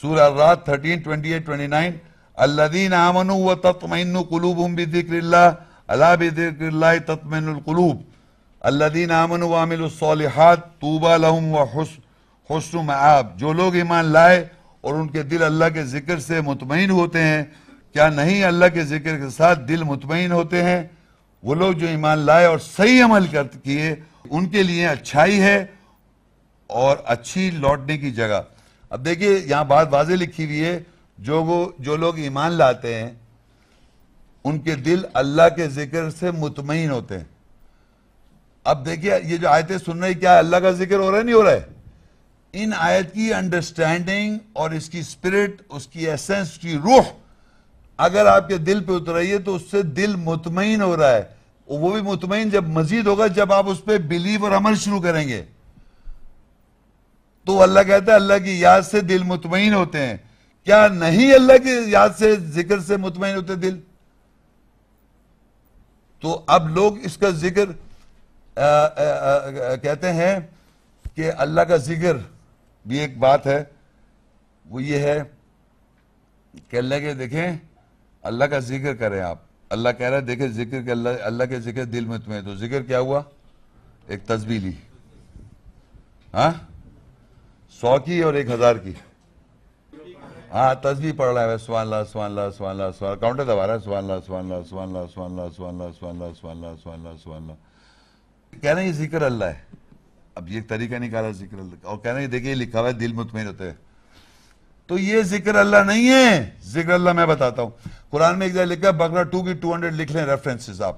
سورہ الرعد 13, 28, 29 الذین آمنوا وتطمئن قلوبهم بذکر اللہ الا بذکر اللہ تطمئن القلوب الذین آمنوا وعملوا الصالحات طوبی لهم وحسن مآب. جو لوگ ایمان لائے اور ان کے دل اللہ کے ذکر سے مطمئن ہوتے ہیں، کیا نہیں اللہ کے ذکر کے ساتھ دل مطمئن ہوتے ہیں؟ وہ لوگ جو ایمان لائے اور صحیح عمل کیے ان کے لیے اچھائی ہے اور اچھی لوٹنے کی جگہ. اب دیکھیے یہاں بات واضح لکھی ہوئی ہے، جو لوگ ایمان لاتے ہیں ان کے دل اللہ کے ذکر سے مطمئن ہوتے ہیں. اب دیکھیے یہ جو آیتیں سن رہی، کیا اللہ کا ذکر ہو رہا ہے نہیں ہو رہا ہے؟ ان آیت کی انڈرسٹینڈنگ اور اس کی اسپرٹ، اس کی ایسنس، اس کی روح اگر آپ کے دل پہ اتر رہی ہے تو اس سے دل مطمئن ہو رہا ہے. وہ بھی مطمئن جب مزید ہوگا جب آپ اس پہ بلیو اور عمل شروع کریں گے. تو اللہ کہتا ہے اللہ کی یاد سے دل مطمئن ہوتے ہیں. کیا نہیں اللہ کی یاد سے ذکر سے مطمئن ہوتے دل؟ تو اب لوگ اس کا ذکر کہتے ہیں کہ اللہ کا ذکر بھی ایک بات ہے، وہ یہ ہے کہ اللہ کے دیکھیں اللہ کا ذکر کریں آپ. اللہ کہہ رہا ہے دیکھیں ذکر کہ اللہ کے ذکر دل مطمئن. تو ذکر کیا ہوا؟ ایک تسبیح لی، ہاں 100 کی اور 1000 کی. ہاں تسبیح پڑھ رہا ہے سبحان اللہ سبحان اللہ سبحان اللہ سبحان اللہ، کاؤنٹر دبا رہا ہے سبحان اللہ سبحان اللہ سبحان اللہ سبحان اللہ سبحان اللہ سبحان اللہ سبحان اللہ سبحان اللہ سبحان اللہ. کہہ رہے ہیں یہ ذکر اللہ ہے. اب یہ طریقہ نکالا ذکر اللہ کا، اور کہہ رہے ہیں دیکھیں یہ لکھا ہوا ہے دل مطمئن ہوتے ہیں. تو یہ ذکر اللہ نہیں ہے. ذکر اللہ میں بتاتا ہوں. قرآن میں ایک جگہ لکھا ہے، بقرہ 2 کی 200 لکھ لیں ریفرنسز آپ.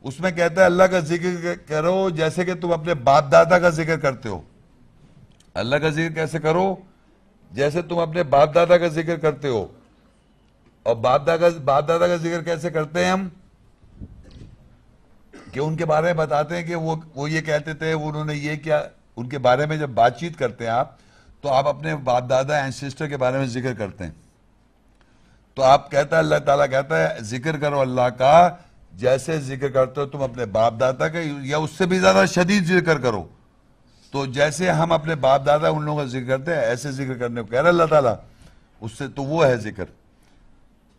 اس میں کہتا ہے اللہ کا ذکر کرو جیسے کہ تم اپنے باپ دادا کا ذکر کرتے ہو. اللہ کا ذکر کیسے کرو؟ جیسے تم اپنے باپ دادا کا ذکر کرتے ہو. اور باپ دادا کا ذکر کیسے کرتے ہیں ہم؟ کہ ان کے بارے میں بتاتے ہیں کہ وہ یہ کہتے تھے، انہوں نے یہ کیا. ان کے بارے میں جب بات چیت کرتے ہیں آپ تو آپ اپنے باپ دادا اینسسٹر کے بارے میں ذکر کرتے ہیں. تو آپ کہتا ہے اللہ تعالیٰ کہتا ہے ذکر کرو اللہ کا جیسے ذکر کرتے ہو تم اپنے باپ دادا کا، یا اس سے بھی زیادہ شدید ذکر کرو. تو جیسے ہم اپنے باپ دادا ان لوگوں کا ذکر کرتے ہیں ایسے ذکر کرنے کو کہہ رہا اللہ تعالیٰ. اس سے تو وہ ہے ذکر.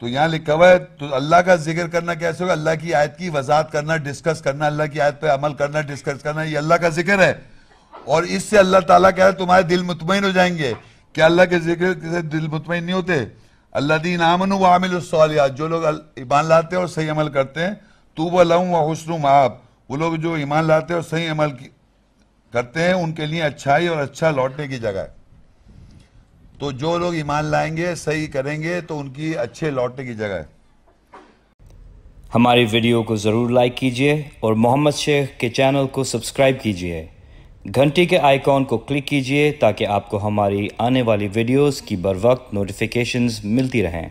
تو یہاں لکھا ہوا ہے تو اللہ کا ذکر کرنا کیسے ہوگا؟ اللہ کی آیت کی وضاحت کرنا، ڈسکس کرنا، اللہ کی آیت پہ عمل کرنا، ڈسکس کرنا، یہ اللہ کا ذکر ہے. اور اس سے اللہ تعالیٰ کہہ رہا ہے تمہارے دل مطمئن ہو جائیں گے. کیا اللہ کے ذکر سے دل مطمئن نہیں ہوتے؟ الذین آمنوا وعملوا الصالحات، جو لوگ ایمان لاتے ہیں اور صحیح عمل کرتے ہیں، طوبی لہم وحسن مآب، وہ لوگ جو ایمان لاتے ہیں اور صحیح عمل کرتے ہیں ان کے لیے اچھائی اور اچھا لوٹنے کی جگہ ہے. تو جو لوگ ایمان لائیں گے صحیح کریں گے تو ان کی اچھے لوٹنے کی جگہ ہے. ہماری ویڈیو کو ضرور لائک کیجئے اور محمد شیخ کے چینل کو سبسکرائب کیجئے. گھنٹی کے آئیکن کو کلک کیجئے تاکہ آپ کو ہماری آنے والی ویڈیوز کی بروقت نوٹیفیکیشنز ملتی رہیں.